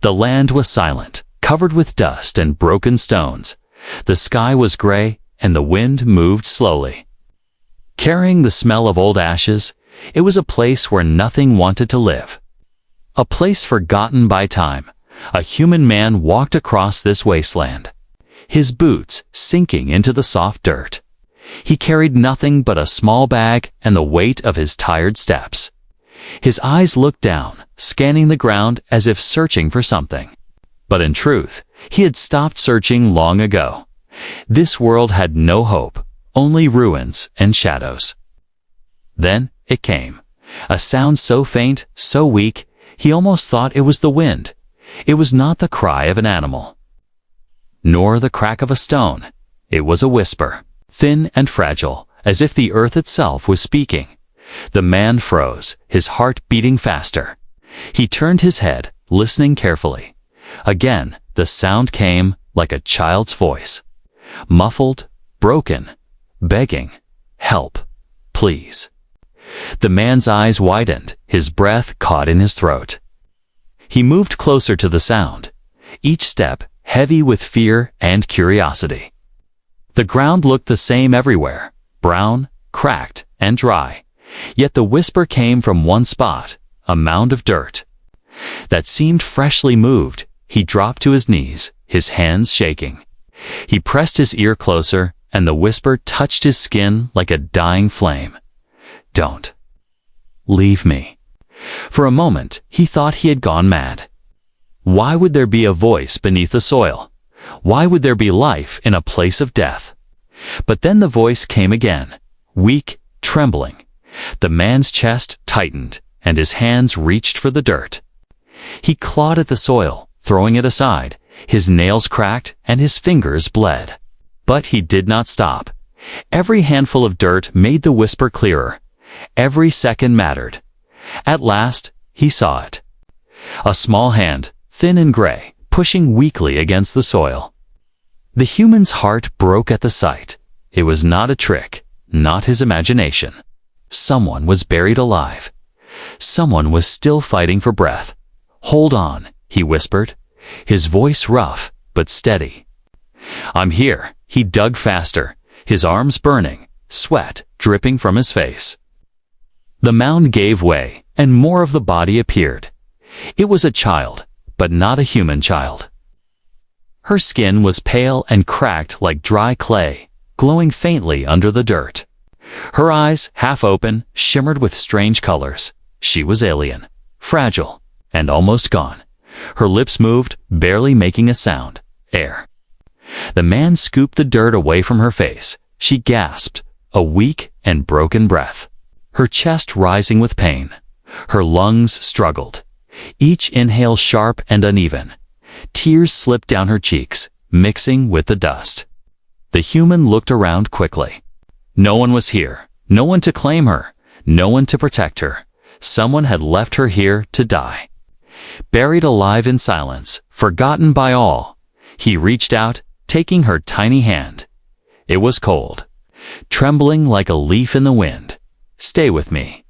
The land was silent, covered with dust and broken stones. The sky was gray, and the wind moved slowly. Carrying the smell of old ashes, it was a place where nothing wanted to live. A place forgotten by time. A human man walked across this wasteland, his boots sinking into the soft dirt. He carried nothing but a small bag and the weight of his tired steps. His eyes looked down, scanning the ground as if searching for something. But in truth, he had stopped searching long ago. This world had no hope, only ruins and shadows. Then it came, a sound so faint, so weak, he almost thought it was the wind. It was not the cry of an animal, nor the crack of a stone. It was a whisper, thin and fragile, as if the earth itself was speaking. The man froze, his heart beating faster. He turned his head, listening carefully. Again, the sound came like a child's voice, muffled, broken, begging, "Help, please." The man's eyes widened, his breath caught in his throat. He moved closer to the sound, each step heavy with fear and curiosity. The ground looked the same everywhere, brown, cracked, and dry. Yet the whisper came from one spot, a mound of dirt that seemed freshly moved. He dropped to his knees, his hands shaking. He pressed his ear closer, and the whisper touched his skin like a dying flame. "Don't leave me." For a moment, he thought he had gone mad. Why would there be a voice beneath the soil? Why would there be life in a place of death? But then the voice came again, weak, trembling. The man's chest tightened, and his hands reached for the dirt. He clawed at the soil, throwing it aside. His nails cracked, and his fingers bled. But he did not stop. Every handful of dirt made the whisper clearer. Every second mattered. At last, he saw it. A small hand, thin and gray, pushing weakly against the soil. The human's heart broke at the sight. It was not a trick, not his imagination. Someone was buried alive. Someone was still fighting for breath. "Hold on," he whispered, his voice rough but steady. "I'm here." He dug faster, his arms burning, sweat dripping from his face. The mound gave way, and more of the body appeared. It was a child, but not a human child. Her skin was pale and cracked like dry clay, glowing faintly under the dirt. Her eyes, half open, shimmered with strange colors. She was alien, fragile, and almost gone. Her lips moved, barely making a sound. Air. The man scooped the dirt away from her face. She gasped, a weak and broken breath, her chest rising with pain. Her lungs struggled, each inhale sharp and uneven. Tears slipped down her cheeks, mixing with the dust. The human looked around quickly. No one was here, no one to claim her, no one to protect her. Someone had left her here to die. Buried alive in silence, forgotten by all. He reached out, taking her tiny hand. It was cold, trembling like a leaf in the wind. "Stay with me,"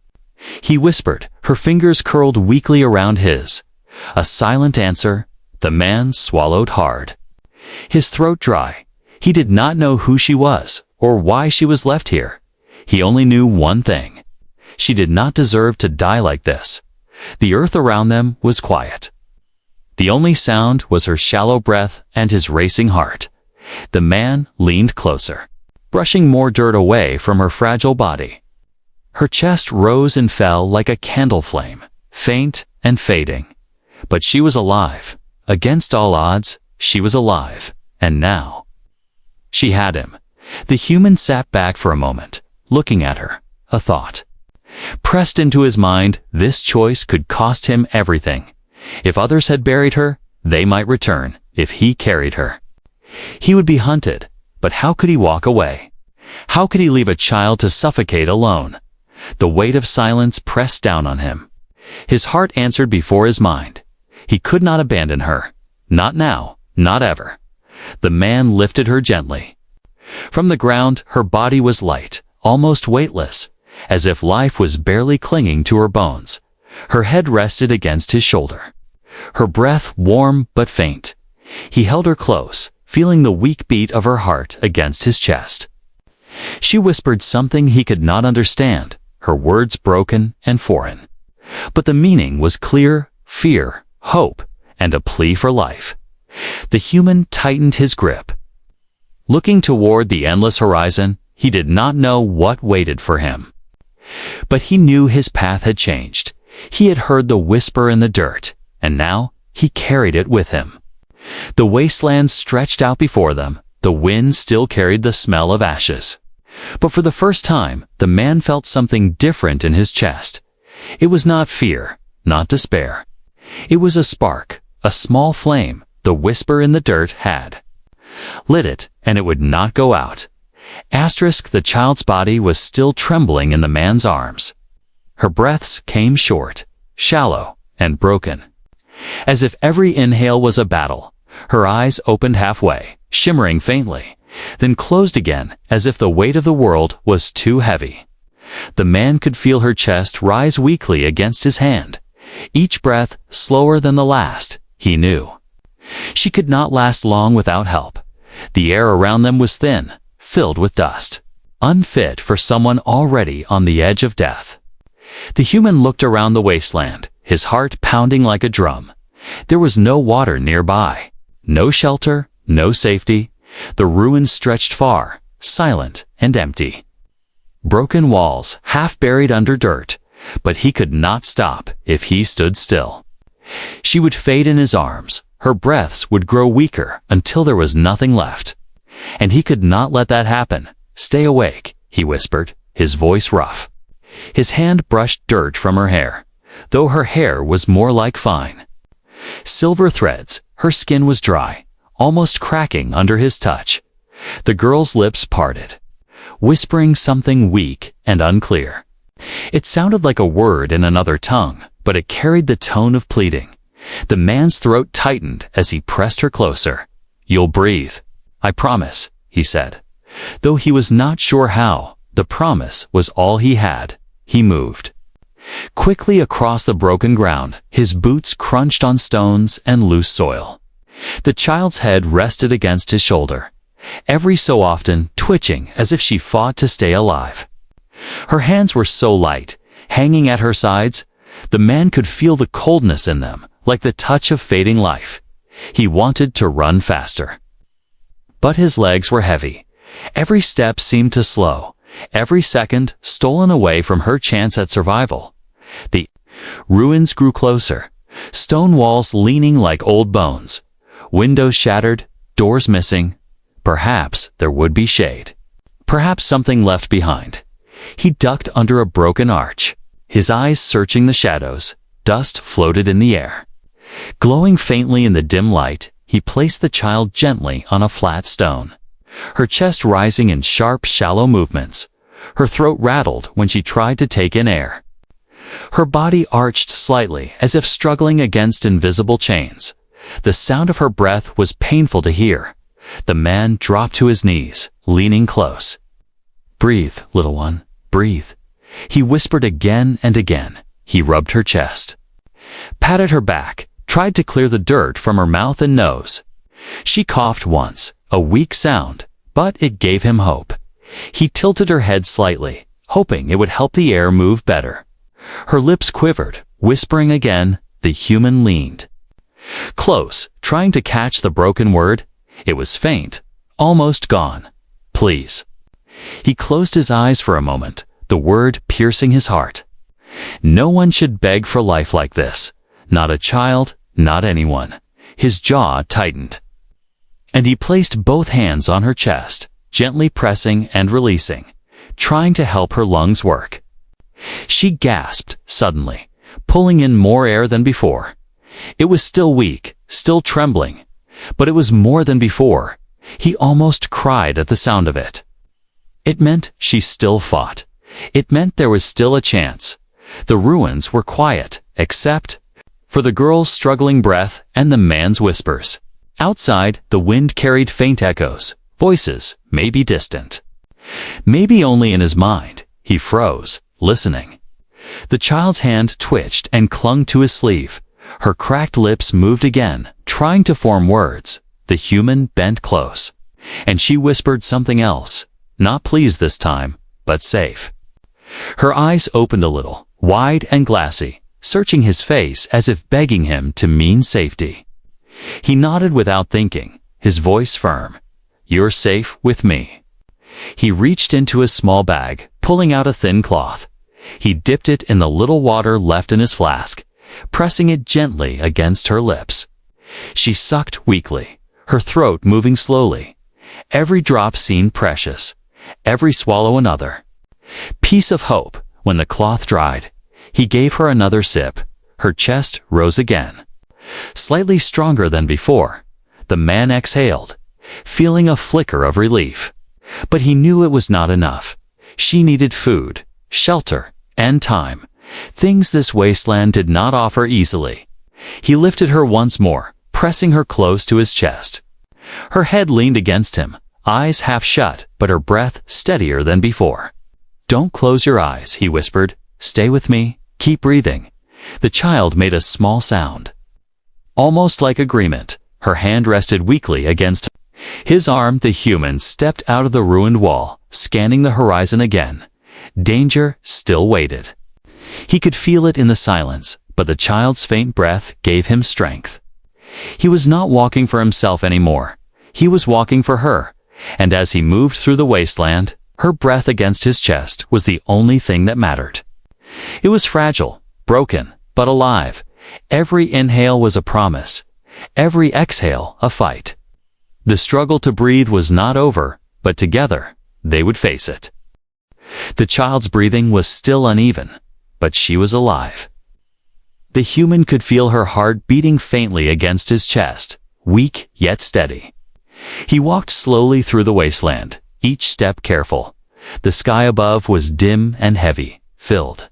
he whispered, her fingers curled weakly around his. A silent answer. The man swallowed hard, his throat dry. He did not know who she was or why she was left here. He only knew one thing. She did not deserve to die like this. The earth around them was quiet. The only sound was her shallow breath and his racing heart. The man leaned closer, brushing more dirt away from her fragile body. Her chest rose and fell like a candle flame, faint and fading. But she was alive. Against all odds, she was alive. And now she had him. The human sat back for a moment, looking at her, a thought pressed into his mind. This choice could cost him everything. If others had buried her, they might return. If he carried her, he would be hunted. But how could he walk away? How could he leave a child to suffocate alone? The weight of silence pressed down on him. His heart answered before his mind. He could not abandon her. Not now, not ever. The man lifted her gently. From the ground, her body was light, almost weightless, as if life was barely clinging to her bones. Her head rested against his shoulder. her breath warm but faint. He held her close, feeling the weak beat of her heart against his chest. She whispered something he could not understand, her words broken and foreign. But the meaning was clear: fear, hope, and a plea for life. The human tightened his grip. Looking toward the endless horizon, he did not know what waited for him. But he knew his path had changed. He had heard the whisper in the dirt, and now he carried it with him. The wasteland stretched out before them. The wind still carried the smell of ashes. But for the first time, the man felt something different in his chest. It was not fear, not despair. It was a spark, a small flame the whisper in the dirt had. Lit it, and it would not go out. The child's body was still trembling in the man's arms. Her breaths came short, shallow, and broken. As if every inhale was a battle, her eyes opened halfway, shimmering faintly, then closed again as if the weight of the world was too heavy. The man could feel her chest rise weakly against his hand. Each breath slower than the last, he knew. She could not last long without help. The air around them was thin, filled with dust, unfit for someone already on the edge of death. The human looked around the wasteland, his heart pounding like a drum. There was no water nearby, no shelter, no safety. The ruins stretched far, silent and empty. Broken walls, half buried under dirt, but he could not stop if he stood still. She would fade in his arms. Her breaths would grow weaker until there was nothing left. And he could not let that happen. "Stay awake," he whispered, his voice rough. His hand brushed dirt from her hair, though her hair was more like fine silver threads. Her skin was dry, almost cracking under his touch. The girl's lips parted, whispering something weak and unclear. It sounded like a word in another tongue, but it carried the tone of pleading. The man's throat tightened as he pressed her closer. "You'll breathe, I promise," he said. Though he was not sure how, the promise was all he had. He moved quickly across the broken ground. His boots crunched on stones and loose soil. The child's head rested against his shoulder, every so often twitching as if she fought to stay alive. Her hands were so light, hanging at her sides. The man could feel the coldness in them, like the touch of fading life. He wanted to run faster. But his legs were heavy. Every step seemed to slow, every second stolen away from her chance at survival. The ruins grew closer, stone walls leaning like old bones, windows shattered, doors missing. Perhaps there would be shade. Perhaps something left behind. He ducked under a broken arch, his eyes searching the shadows. Dust floated in the air. Glowing faintly in the dim light, he placed the child gently on a flat stone, her chest rising in sharp, shallow movements. Her throat rattled when she tried to take in air. Her body arched slightly as if struggling against invisible chains. The sound of her breath was painful to hear. The man dropped to his knees, leaning close. "Breathe, little one, breathe," he whispered again and again. He rubbed her chest, patted her back, tried to clear the dirt from her mouth and nose. She coughed once, a weak sound, but it gave him hope. He tilted her head slightly, hoping it would help the air move better. Her lips quivered, whispering again. The human leaned close, trying to catch the broken word. It was faint, almost gone. "Please." He closed his eyes for a moment, the word piercing his heart. No one should beg for life like this. Not a child, not anyone. His jaw tightened, and he placed both hands on her chest, gently pressing and releasing, trying to help her lungs work. She gasped suddenly, pulling in more air than before. It was still weak, still trembling, but it was more than before. He almost cried at the sound of it. It meant she still fought. It meant there was still a chance. The ruins were quiet, except for the girl's struggling breath and the man's whispers. Outside, the wind carried faint echoes, voices, maybe distant, maybe only in his mind. He froze, listening. The child's hand twitched and clung to his sleeve, Her cracked lips moved again, trying to form words. The human bent close, and she whispered something else, not pleased this time, but safe. Her eyes opened a little, wide and glassy, searching his face as if begging him to mean safety. He nodded without thinking, his voice firm. "You're safe with me." He reached into his small bag, pulling out a thin cloth. He dipped it in the little water left in his flask, pressing it gently against her lips. She sucked weakly, her throat moving slowly. Every drop seemed precious, every swallow another. Piece of hope. When the cloth dried, he gave her another sip. Her chest rose again. Slightly stronger than before, the man exhaled, feeling a flicker of relief. But he knew it was not enough. She needed food, shelter, and time, things this wasteland did not offer easily. He lifted her once more, pressing her close to his chest. Her head leaned against him, eyes half shut, but her breath steadier than before. "Don't close your eyes," he whispered. "Stay with me. Keep breathing." The child made a small sound. Almost like agreement, her hand rested weakly against his arm. The human stepped out of the ruined wall, scanning the horizon again. Danger still waited. He could feel it in the silence, but the child's faint breath gave him strength. He was not walking for himself anymore. He was walking for her, and as he moved through the wasteland, her breath against his chest was the only thing that mattered. It was fragile, broken, but alive. Every inhale was a promise, every exhale a fight. The struggle to breathe was not over, but together, they would face it. The child's breathing was still uneven, but she was alive. The human could feel her heart beating faintly against his chest, weak yet steady. He walked slowly through the wasteland, each step careful. The sky above was dim and heavy, filled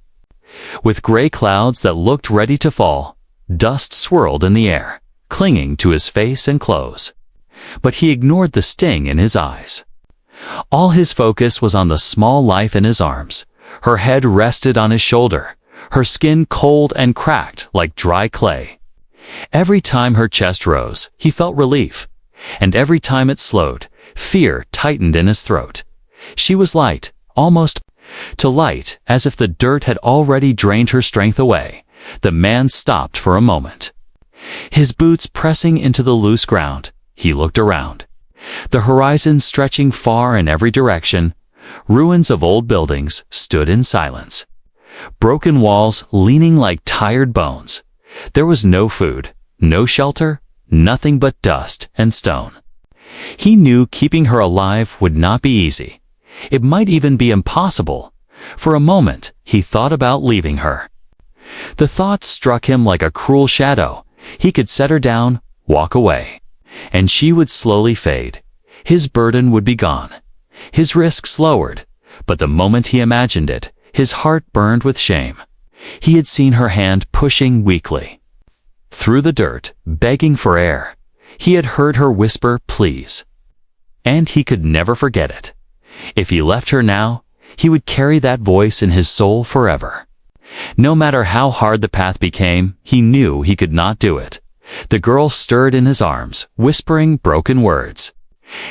with gray clouds that looked ready to fall. Dust swirled in the air, clinging to his face and clothes. But he ignored the sting in his eyes. All his focus was on the small life in his arms. Her head rested on his shoulder, her skin cold and cracked like dry clay. Every time her chest rose, he felt relief, and every time it slowed, fear tightened in his throat. She was light, almost too light, as if the dirt had already drained her strength away. The man stopped for a moment. His boots pressing into the loose ground, he looked around. The horizon stretching far in every direction, ruins of old buildings stood in silence. Broken walls leaning like tired bones. There was no food, no shelter, nothing but dust and stone. He knew keeping her alive would not be easy. It might even be impossible. For a moment, he thought about leaving her. The thought struck him like a cruel shadow. He could set her down, walk away, and she would slowly fade. His burden would be gone. His risks lowered, but the moment he imagined it, his heart burned with shame. He had seen her hand pushing weakly through the dirt, begging for air. He had heard her whisper, "Please." And he could never forget it. If he left her now, he would carry that voice in his soul forever. No matter how hard the path became, he knew he could not do it. The girl stirred in his arms, whispering broken words.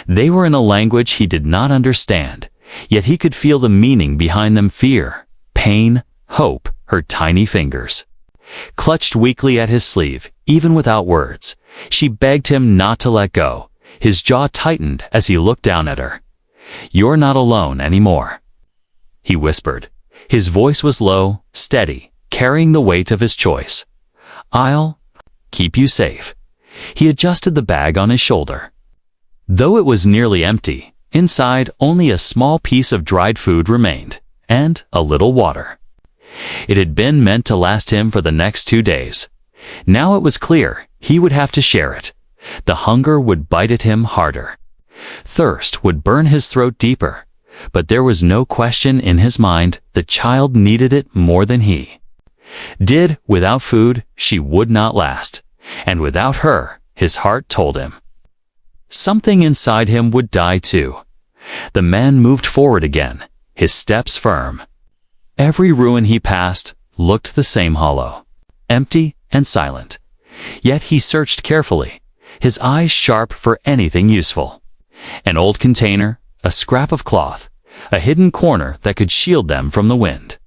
They were in a language he did not understand, yet he could feel the meaning behind them: fear, pain, hope. Her tiny fingers clutched weakly at his sleeve, even without words. She begged him not to let go. His jaw tightened as he looked down at her. "You're not alone anymore," he whispered. His voice was low, steady, carrying the weight of his choice. "I'll keep you safe." He adjusted the bag on his shoulder. Though it was nearly empty, inside only a small piece of dried food remained, and a little water. It had been meant to last him for the next 2 days. Now it was clear he would have to share it. The hunger would bite at him harder. Thirst would burn his throat deeper. But there was no question in his mind: the child needed it more than he did. Without food, she would not last. And without her, his heart told him, something inside him would die too. The man moved forward again, his steps firm. Every ruin he passed looked the same: hollow, empty, and silent. Yet he searched carefully, his eyes sharp for anything useful. An old container, a scrap of cloth, a hidden corner that could shield them from the wind.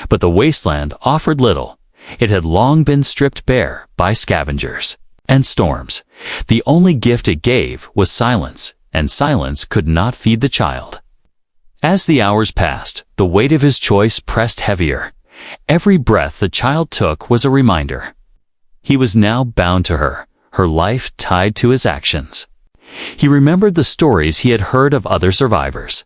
But the wasteland offered little. It had long been stripped bare by scavengers and storms. The only gift it gave was silence, and silence could not feed the child. As the hours passed, the weight of his choice pressed heavier. Every breath the child took was a reminder. He was now bound to her, her life tied to his actions. He remembered the stories he had heard of other survivors.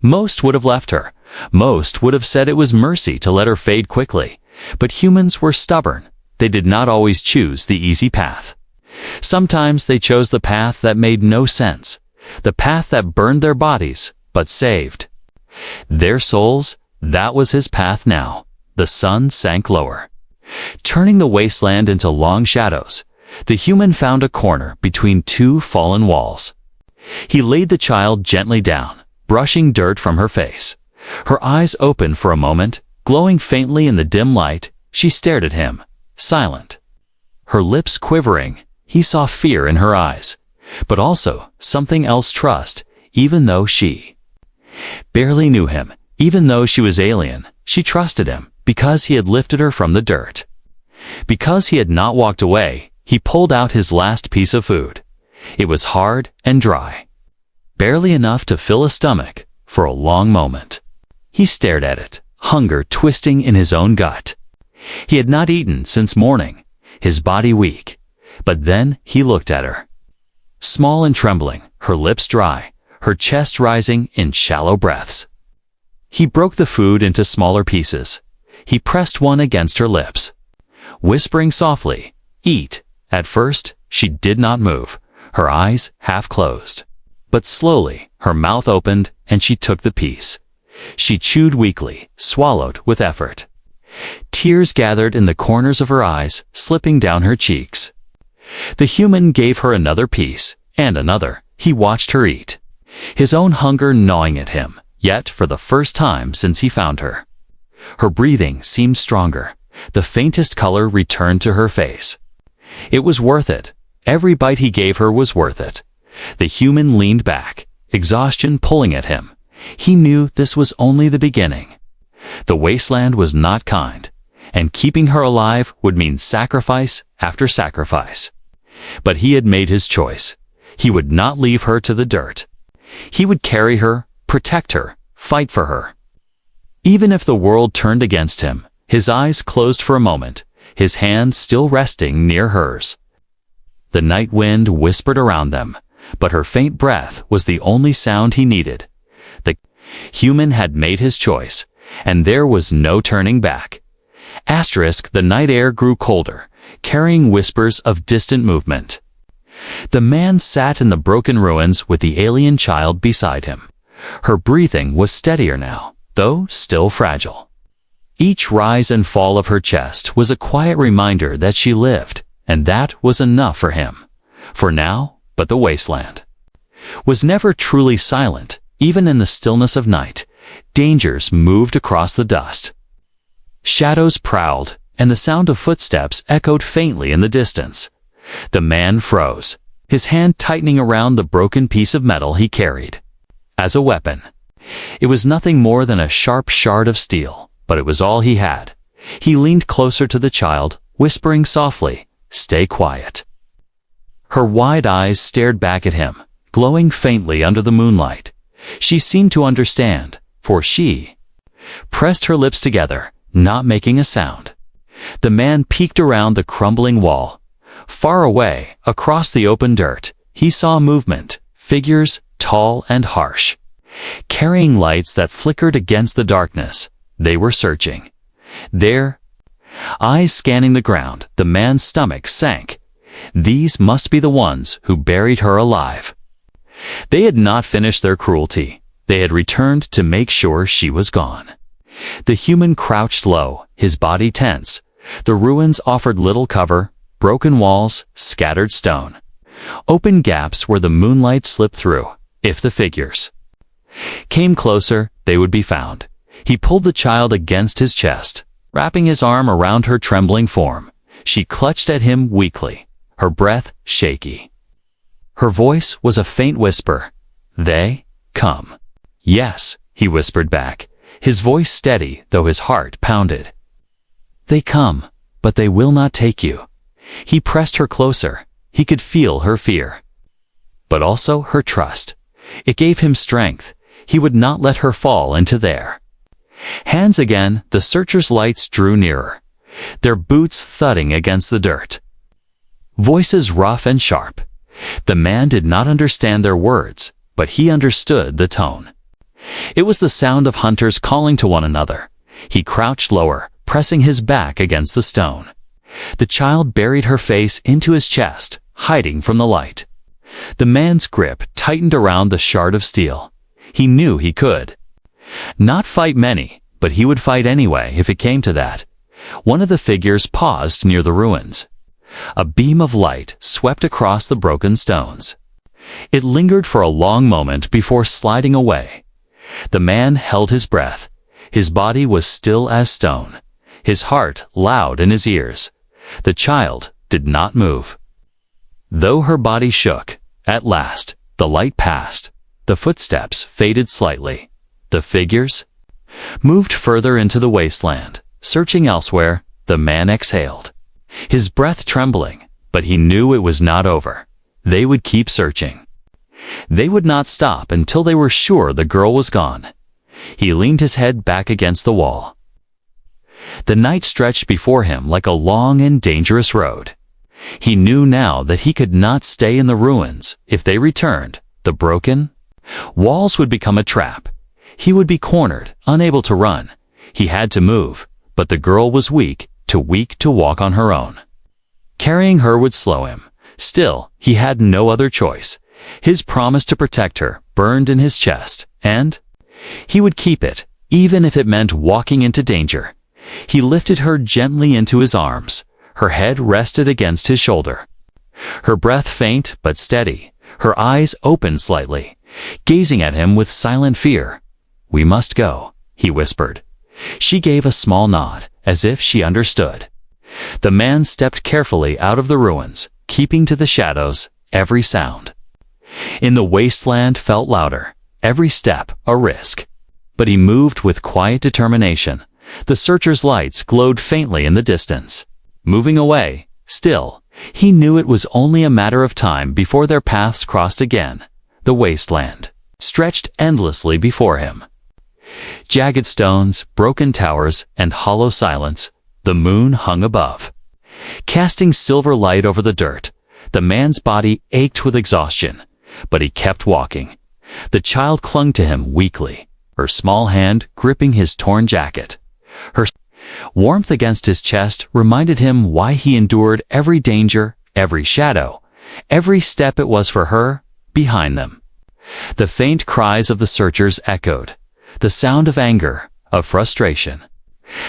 Most would have left her. Most would have said it was mercy to let her fade quickly. But humans were stubborn. They did not always choose the easy path. Sometimes they chose the path that made no sense, the path that burned their bodies, but saved their souls. That was his path now. The sun sank lower, turning the wasteland into long shadows. The human found a corner between two fallen walls. He laid the child gently down, brushing dirt from her face. Her eyes opened for a moment, glowing faintly in the dim light. She stared at him, silent. Her lips quivering, he saw fear in her eyes, but also something else, trust, even though she barely knew him. Even though she was alien, she trusted him because he had lifted her from the dirt. Because he had not walked away, he pulled out his last piece of food. It was hard and dry, barely enough to fill a stomach. For a long moment, he stared at it, hunger twisting in his own gut. He had not eaten since morning, his body weak. But then he looked at her. Small and trembling, her lips dry, her chest rising in shallow breaths. He broke the food into smaller pieces. He pressed one against her lips, whispering softly, "Eat." At first, she did not move, her eyes half closed. But slowly, her mouth opened and she took the piece. She chewed weakly, swallowed with effort. Tears gathered in the corners of her eyes, slipping down her cheeks. The human gave her another piece, and another. He watched her eat, his own hunger gnawing at him. Yet, for the first time since he found her, her breathing seemed stronger. The faintest color returned to her face. It was worth it. Every bite he gave her was worth it. The human leaned back, exhaustion pulling at him. He knew this was only the beginning. The wasteland was not kind, and keeping her alive would mean sacrifice after sacrifice. But he had made his choice. He would not leave her to the dirt. He would carry her, protect her, fight for her. Even if the world turned against him, his eyes closed for a moment, his hands still resting near hers. The night wind whispered around them, but her faint breath was the only sound he needed. The human had made his choice, and there was no turning back. The night air grew colder, carrying whispers of distant movement. The man sat in the broken ruins with the alien child beside him. Her breathing was steadier now, though still fragile. Each rise and fall of her chest was a quiet reminder that she lived, and that was enough for him. For now, but the wasteland was never truly silent. Even in the stillness of night, dangers moved across the dust. Shadows prowled, and the sound of footsteps echoed faintly in the distance. The man froze, his hand tightening around the broken piece of metal he carried as a weapon. It was nothing more than a sharp shard of steel, but it was all he had. He leaned closer to the child, whispering softly, "Stay quiet." Her wide eyes stared back at him, glowing faintly under the moonlight. She seemed to understand, for she pressed her lips together, not making a sound. The man peeked around the crumbling wall. Far away, across the open dirt, he saw movement, figures, tall and harsh, carrying lights that flickered against the darkness. They were searching. Their eyes scanning the ground. The man's stomach sank. These must be the ones who buried her alive. They had not finished their cruelty. They had returned to make sure she was gone. The human crouched low, his body tense. The ruins offered little cover, broken walls, scattered stone, open gaps where the moonlight slipped through. If the figures came closer, they would be found. He pulled the child against his chest, wrapping his arm around her trembling form. She clutched at him weakly, her breath shaky. Her voice was a faint whisper. "They come." "Yes," he whispered back, his voice steady though his heart pounded. "They come, but they will not take you." He pressed her closer. He could feel her fear, but also her trust. It gave him strength. He would not let her fall into there. Hands again, the searchers' lights drew nearer, their boots thudding against the dirt. Voices rough and sharp. The man did not understand their words, but he understood the tone. It was the sound of hunters calling to one another. He crouched lower, pressing his back against the stone. The child buried her face into his chest, hiding from the light. The man's grip tightened around the shard of steel. He knew he could not fight many, but he would fight anyway if it came to that. One of the figures paused near the ruins. A beam of light swept across the broken stones. It lingered for a long moment before sliding away. The man held his breath. His body was still as stone, his heart loud in his ears. The child did not move. Though her body shook, at last, the light passed. The footsteps faded slightly. The figures moved further into the wasteland. Searching elsewhere, the man exhaled, his breath trembling, but he knew it was not over. They would keep searching. They would not stop until they were sure the girl was gone. He leaned his head back against the wall. The night stretched before him like a long and dangerous road. He knew now that he could not stay in the ruins. If they returned, the broken walls would become a trap. He would be cornered, unable to run. He had to move, but the girl was weak to walk on her own. Carrying her would slow him. Still, he had no other choice. His promise to protect her burned in his chest, and he would keep it, even if it meant walking into danger. He lifted her gently into his arms. Her head rested against his shoulder. Her breath faint but steady, her eyes opened slightly, gazing at him with silent fear. "We must go," he whispered. She gave a small nod, as if she understood. The man stepped carefully out of the ruins, keeping to the shadows. Every sound in the wasteland felt louder, every step a risk. But he moved with quiet determination. The searchers' lights glowed faintly in the distance. Moving away, still, he knew it was only a matter of time before their paths crossed again. The wasteland stretched endlessly before him. Jagged stones, broken towers, and hollow silence. The moon hung above, casting silver light over the dirt. The man's body ached with exhaustion, but he kept walking. The child clung to him weakly, her small hand gripping his torn jacket. Her warmth against his chest reminded him why he endured every danger, every shadow, every step. It was for her, behind them. The faint cries of the searchers echoed, the sound of anger, of frustration.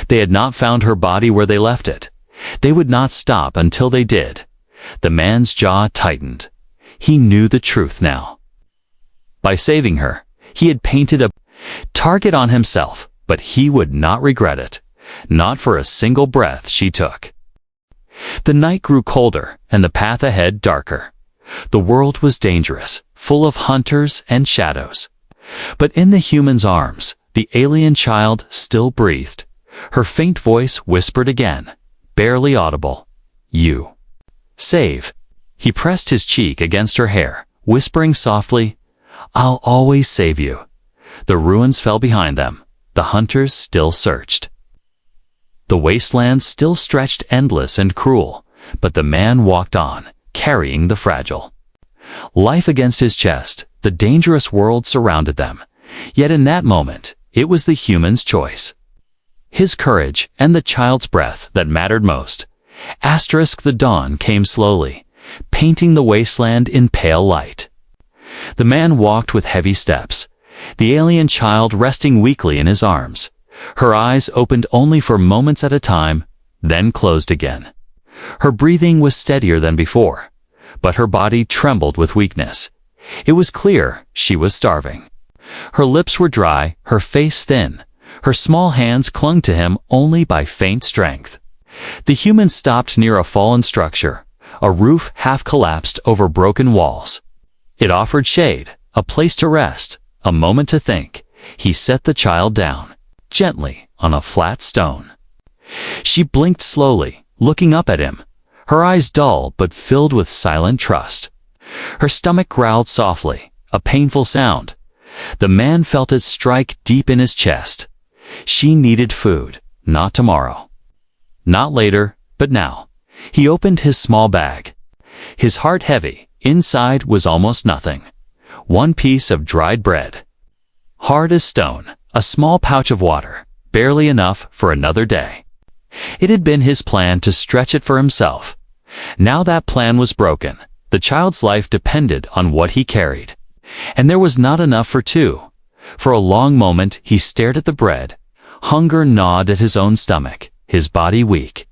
They had not found her body where they left it. They would not stop until they did. The man's jaw tightened. He knew the truth now. By saving her, he had painted a target on himself, but he would not regret it. Not for a single breath she took. The night grew colder and the path ahead darker. The world was dangerous, full of hunters and shadows. But in the human's arms, the alien child still breathed. Her faint voice whispered again, barely audible, "You save." He pressed his cheek against her hair, whispering softly, "I'll always save you." The ruins fell behind them. The hunters still searched. The wasteland still stretched endless and cruel, but the man walked on, carrying the fragile life against his chest. The dangerous world surrounded them. Yet in that moment, it was the human's choice, his courage and the child's breath that mattered most. The dawn came slowly, painting the wasteland in pale light. The man walked with heavy steps, the alien child resting weakly in his arms. Her eyes opened only for moments at a time, then closed again. Her breathing was steadier than before, but her body trembled with weakness. It was clear she was starving. Her lips were dry, her face thin. Her small hands clung to him only by faint strength. The human stopped near a fallen structure, a roof half collapsed over broken walls. It offered shade, a place to rest, a moment to think. He set the child down, gently, on a flat stone. She blinked slowly, looking up at him, her eyes dull but filled with silent trust. Her stomach growled softly, a painful sound. The man felt it strike deep in his chest. She needed food, not tomorrow. Not later, but now. He opened his small bag. His heart heavy, inside was almost nothing. One piece of dried bread. Hard as stone, a small pouch of water, barely enough for another day. It had been his plan to stretch it for himself. Now that plan was broken. The child's life depended on what he carried. And there was not enough for two. For a long moment he stared at the bread. Hunger gnawed at his own stomach, his body weak.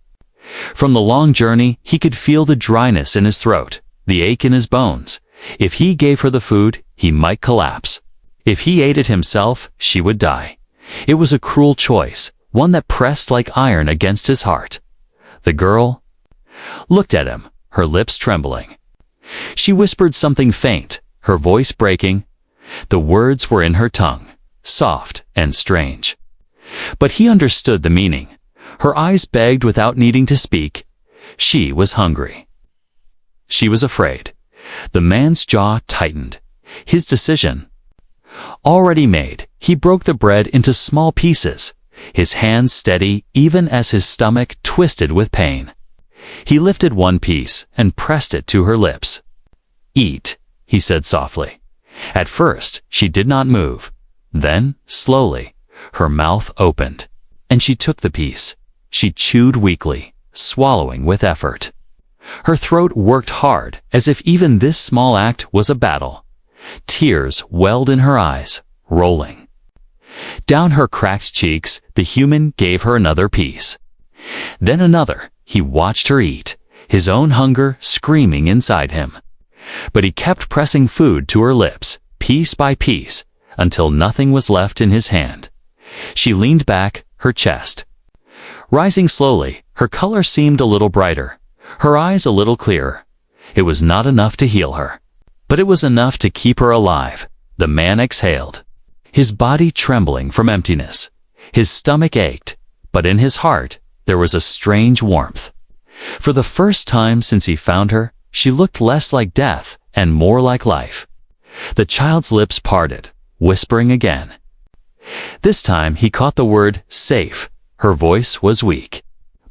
From the long journey he could feel the dryness in his throat, the ache in his bones. If he gave her the food, he might collapse. If he ate it himself, she would die. It was a cruel choice, one that pressed like iron against his heart. The girl looked at him, her lips trembling. She whispered something faint, her voice breaking. The words were in her tongue, soft and strange. But he understood the meaning. Her eyes begged without needing to speak. She was hungry. She was afraid. The man's jaw tightened. His decision already made, he broke the bread into small pieces, his hands steady even as his stomach twisted with pain. He lifted one piece and pressed it to her lips. "Eat," he said softly. At first, she did not move. Then, slowly, her mouth opened, and she took the piece. She chewed weakly, swallowing with effort. Her throat worked hard, as if even this small act was a battle. Tears welled in her eyes, rolling. Down her cracked cheeks, the human gave her another piece. Then another. He watched her eat, his own hunger screaming inside him. But he kept pressing food to her lips, piece by piece, until nothing was left in his hand. She leaned back, her chest rising slowly. Her color seemed a little brighter, her eyes a little clearer. It was not enough to heal her, but it was enough to keep her alive. The man exhaled, his body trembling from emptiness. His stomach ached, but in his heart there was a strange warmth. For the first time since he found her, she looked less like death and more like life. The child's lips parted, whispering again. This time he caught the word safe. Her voice was weak,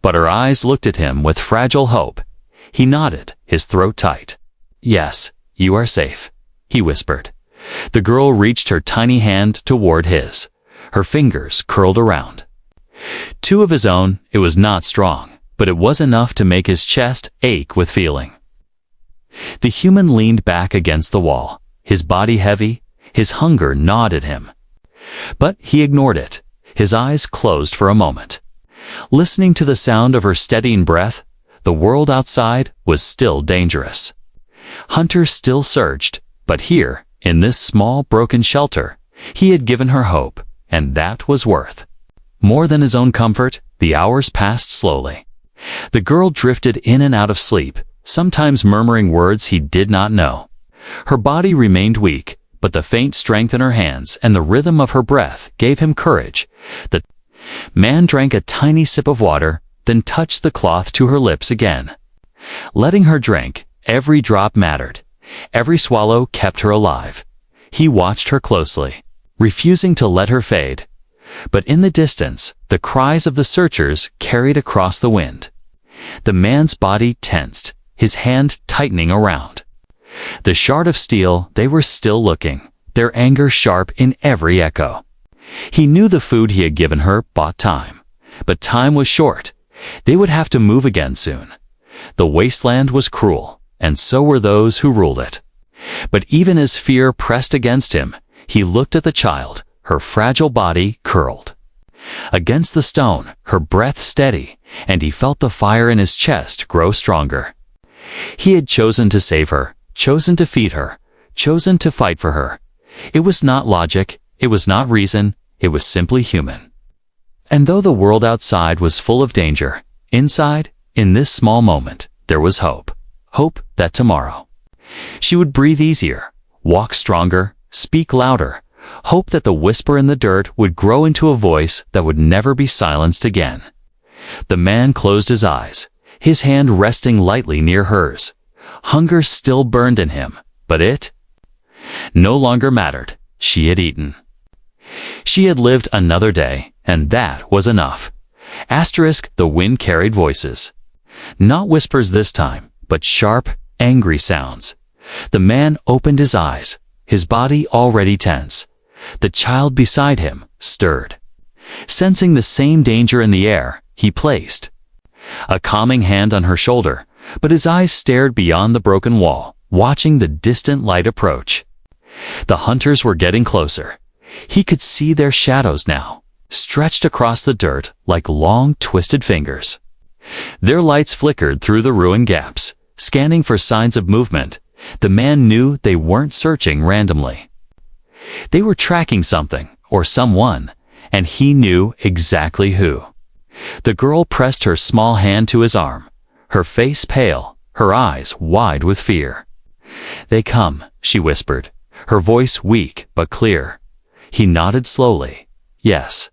but her eyes looked at him with fragile hope. He nodded, his throat tight. "Yes, you are safe," he whispered. The girl reached her tiny hand toward his. Her fingers curled around. Two of his own. It was not strong, but it was enough to make his chest ache with feeling. The human leaned back against the wall, his body heavy. His hunger gnawed at him. But he ignored it. His eyes closed for a moment. Listening to the sound of her steadying breath, the world outside was still dangerous. Hunters still searched, but here, in this small broken shelter, he had given her hope, and that was worth more than his own comfort. The hours passed slowly. The girl drifted in and out of sleep, sometimes murmuring words he did not know. Her body remained weak, but the faint strength in her hands and the rhythm of her breath gave him courage. The man drank a tiny sip of water, then touched the cloth to her lips again. Letting her drink, every drop mattered. Every swallow kept her alive. He watched her closely, refusing to let her fade. But in the distance, the cries of the searchers carried across the wind. The man's body tensed, his hand tightening around the shard of steel. They were still looking, their anger sharp in every echo. He knew the food he had given her bought time, but time was short. They would have to move again soon. The wasteland was cruel, and so were those who ruled it. But even as fear pressed against him, he looked at the child, her fragile body curled against the stone, her breath steady, and he felt the fire in his chest grow stronger. He had chosen to save her, chosen to feed her, chosen to fight for her. It was not logic, it was not reason, it was simply human. And though the world outside was full of danger, Inside, in this small moment, there was hope. Hope that tomorrow she would breathe easier, walk stronger, speak louder. Hope that the whisper in the dirt would grow into a voice that would never be silenced again. The man closed his eyes, his hand resting lightly near hers. Hunger still burned in him, but it no longer mattered. She had eaten. She had lived another day, and that was enough. The wind carried voices. Not whispers this time, but sharp, angry sounds. The man opened his eyes, his body already tense. The child beside him stirred. Sensing the same danger in the air, he placed a calming hand on her shoulder, but his eyes stared beyond the broken wall, watching the distant light approach. The hunters were getting closer. He could see their shadows now, stretched across the dirt like long, twisted fingers. Their lights flickered through the ruined gaps, scanning for signs of movement. The man knew they weren't searching randomly. They were tracking something, or someone, and he knew exactly who. The girl pressed her small hand to his arm, her face pale, her eyes wide with fear. "They come," she whispered, her voice weak but clear. He nodded slowly. "Yes."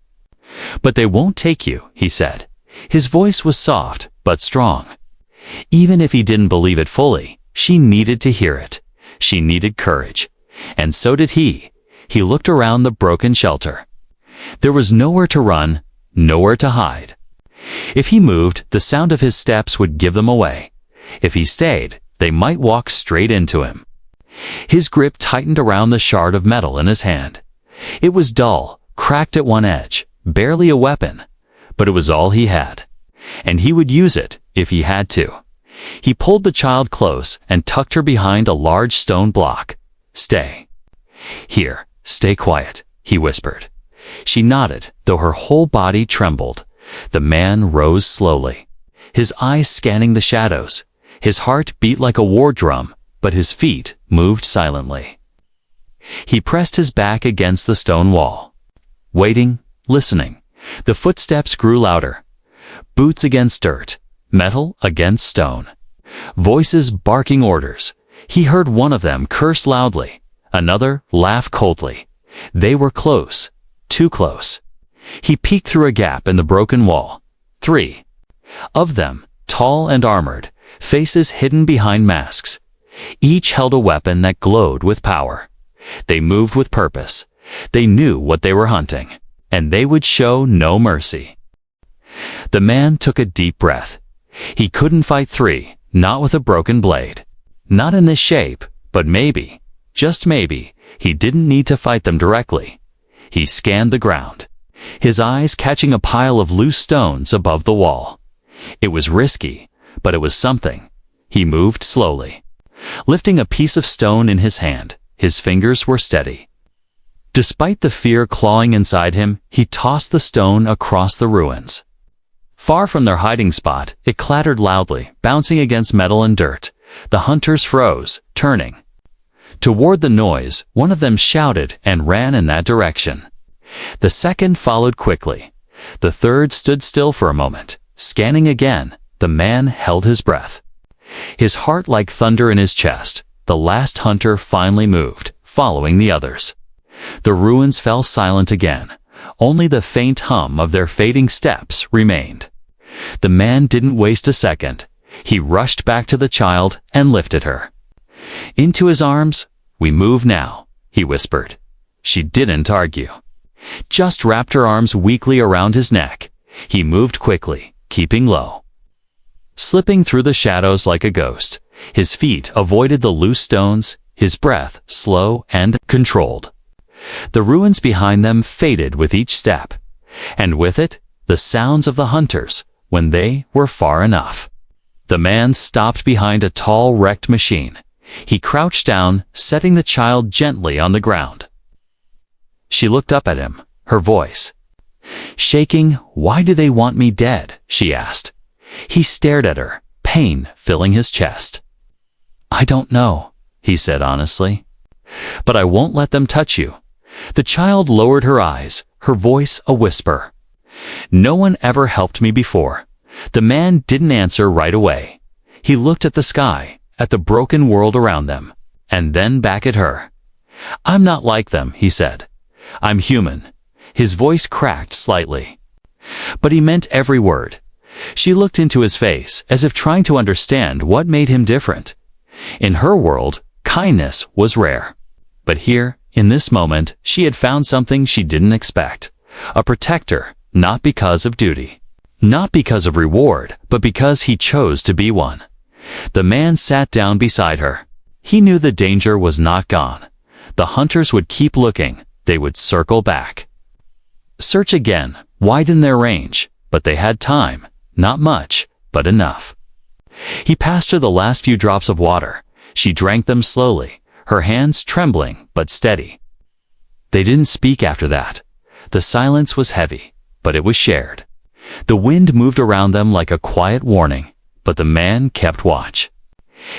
"But they won't take you," he said. His voice was soft but strong. Even if he didn't believe it fully, she needed to hear it. She needed courage. And so did he. He looked around the broken shelter. There was nowhere to run, nowhere to hide. If he moved, the sound of his steps would give them away. If he stayed, they might walk straight into him. His grip tightened around the shard of metal in his hand. It was dull, cracked at one edge, barely a weapon, but it was all he had. And he would use it if he had to. He pulled the child close and tucked her behind a large stone block. "Stay. Here, stay quiet," he whispered. She nodded, though her whole body trembled. The man rose slowly, his eyes scanning the shadows. His heart beat like a war drum, but his feet moved silently. He pressed his back against the stone wall, waiting, listening. The footsteps grew louder. Boots against dirt, metal against stone. Voices barking orders. He heard one of them curse loudly, another laugh coldly. They were close, too close. He peeked through a gap in the broken wall. 3 of them, tall and armored, faces hidden behind masks. Each held a weapon that glowed with power. They moved with purpose. They knew what they were hunting, and they would show no mercy. The man took a deep breath. He couldn't fight 3, not with a broken blade. Not in this shape, but maybe, just maybe, he didn't need to fight them directly. He scanned the ground, his eyes catching a pile of loose stones above the wall. It was risky, but it was something. He moved slowly, lifting a piece of stone in his hand. His fingers were steady. Despite the fear clawing inside him, he tossed the stone across the ruins. Far from their hiding spot, it clattered loudly, bouncing against metal and dirt. The hunters froze, turning. Toward the noise, one of them shouted and ran in that direction. The second followed quickly. The third stood still for a moment, scanning again. The man held his breath, his heart like thunder in his chest. The last hunter finally moved, following the others. The ruins fell silent again. Only the faint hum of their fading steps remained. The man didn't waste a second. He rushed back to the child and lifted her into his arms. "We move now," he whispered. She didn't argue, just wrapped her arms weakly around his neck. He moved quickly, keeping low, slipping through the shadows like a ghost. His feet avoided the loose stones, his breath slow and controlled. The ruins behind them faded with each step, and with it, the sounds of the hunters when they were far enough. The man stopped behind a tall, wrecked machine. He crouched down, setting the child gently on the ground. She looked up at him, her voice shaking. "Why do they want me dead?" she asked. He stared at her, pain filling his chest. "I don't know," he said honestly. "But I won't let them touch you." The child lowered her eyes, her voice a whisper. "No one ever helped me before. The man didn't answer right away. He looked at the sky, at the broken world around them, and then back at her. "I'm not like them," he said. "I'm human." His voice cracked slightly. But he meant every word. She looked into his face, as if trying to understand what made him different. In her world, kindness was rare. But here, in this moment, she had found something she didn't expect. A protector, not because of duty. Not because of reward, but because he chose to be one. The man sat down beside her. He knew the danger was not gone. The hunters would keep looking. They would circle back. Search again, widen their range, but they had time. Not much, but enough. He passed her the last few drops of water. She drank them slowly, her hands trembling but steady. They didn't speak after that. The silence was heavy, but it was shared. The wind moved around them like a quiet warning, but the man kept watch.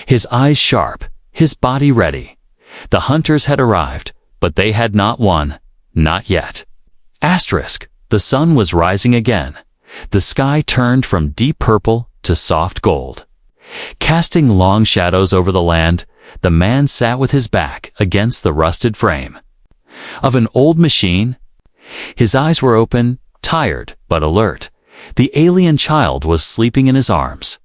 His eyes sharp, his body ready. The hunters had arrived, but they had not won. Not yet. Asterisk, the sun was rising again. The sky turned from deep purple to soft gold. Casting long shadows over the land, the man sat with his back against the rusted frame of an old machine. His eyes were open, tired but alert. The alien child was sleeping in his arms,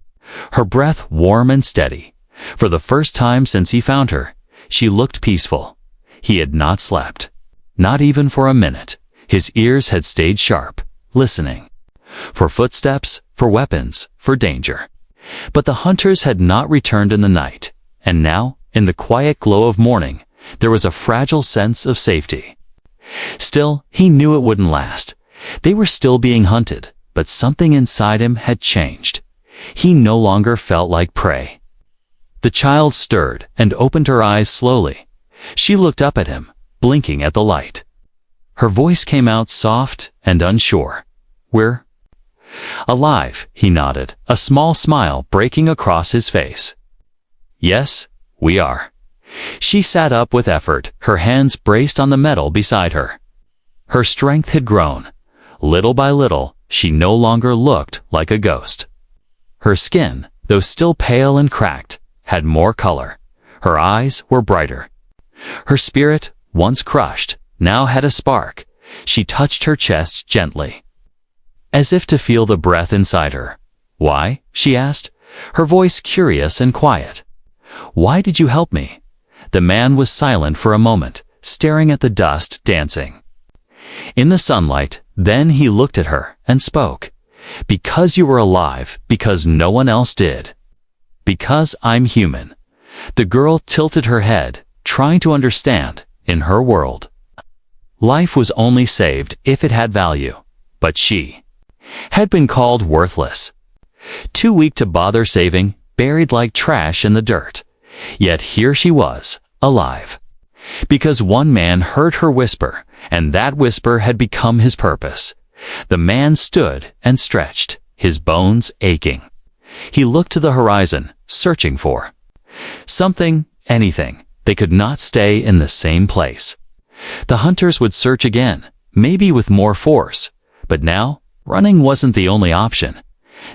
her breath warm and steady. For the first time since he found her, she looked peaceful. He had not slept, not even for a minute. His ears had stayed sharp, listening. For footsteps, for weapons, for danger. But the hunters had not returned in the night, and now, in the quiet glow of morning, there was a fragile sense of safety. Still, he knew it wouldn't last. They were still being hunted, but something inside him had changed. He no longer felt like prey. The child stirred and opened her eyes slowly. She looked up at him, blinking at the light. Her voice came out soft and unsure. "We're alive," he nodded, a small smile breaking across his face. "Yes, we are." She sat up with effort, her hands braced on the metal beside her. Her strength had grown. Little by little, she no longer looked like a ghost. Her skin, though still pale and cracked, had more color. Her eyes were brighter. Her spirit, once crushed, now had a spark. She touched her chest gently, as if to feel the breath inside her. "Why?" she asked, her voice curious and quiet. "Why did you help me?" The man was silent for a moment, staring at the dust dancing in the sunlight. Then he looked at her and spoke. "Because you were alive, because no one else did. Because I'm human." The girl tilted her head, trying to understand. In her world, life was only saved if it had value. But she had been called worthless. Too weak to bother saving, buried like trash in the dirt. Yet here she was, alive. Because one man heard her whisper, and that whisper had become his purpose. The man stood and stretched, his bones aching. He looked to the horizon, searching for something, anything. They could not stay in the same place. The hunters would search again, maybe with more force. But now, running wasn't the only option.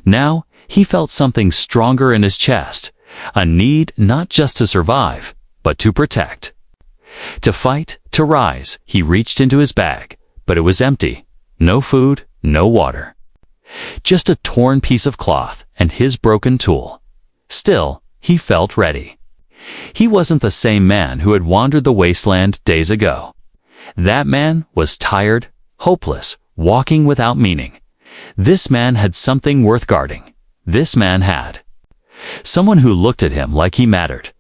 Now, he felt something stronger in his chest, a need not just to survive, but to protect. To fight, to rise. He reached into his bag, but it was empty. No food, no water. Just a torn piece of cloth and his broken tool. Still, he felt ready. He wasn't the same man who had wandered the wasteland days ago. That man was tired, hopeless, walking without meaning. This man had something worth guarding. This man had someone who looked at him like he mattered.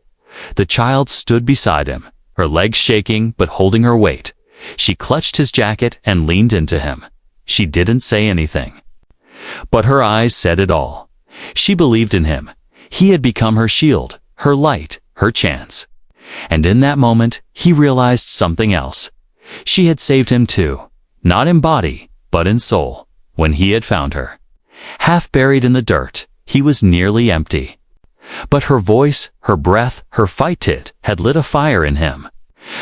The child stood beside him, her legs shaking but holding her weight. She clutched his jacket and leaned into him. She didn't say anything, but her eyes said it all. She believed in him. He had become her shield, her light, her chance. And in that moment, he realized something else. She had saved him too, not in body, but in soul. When he had found her, half buried in the dirt, he was nearly empty. But her voice, her breath, her fight it had lit a fire in him.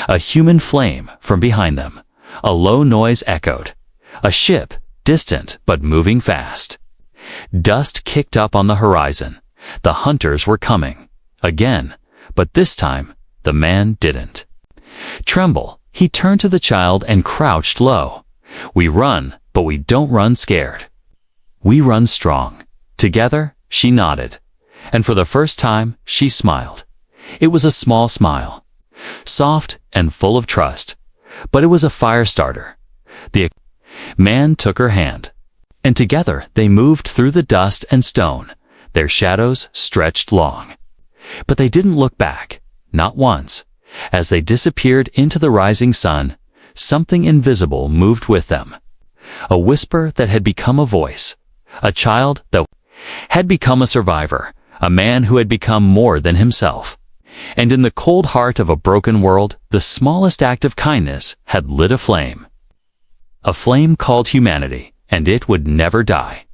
A human flame from behind them. A low noise echoed. A ship, distant but moving fast. Dust kicked up on the horizon. The hunters were coming. Again. But this time, the man didn't. Tremble, he turned to the child and crouched low. We run, but we don't run scared. We run strong. Together, she nodded. And for the first time, she smiled. It was a small smile. Soft and full of trust. But it was a fire starter. The man took her hand. And together they moved through the dust and stone. Their shadows stretched long. But they didn't look back. Not once. As they disappeared into the rising sun, something invisible moved with them. A whisper that had become a voice. A child that had become a survivor. A man who had become more than himself. And in the cold heart of a broken world, the smallest act of kindness had lit a flame. A flame called humanity, and it would never die.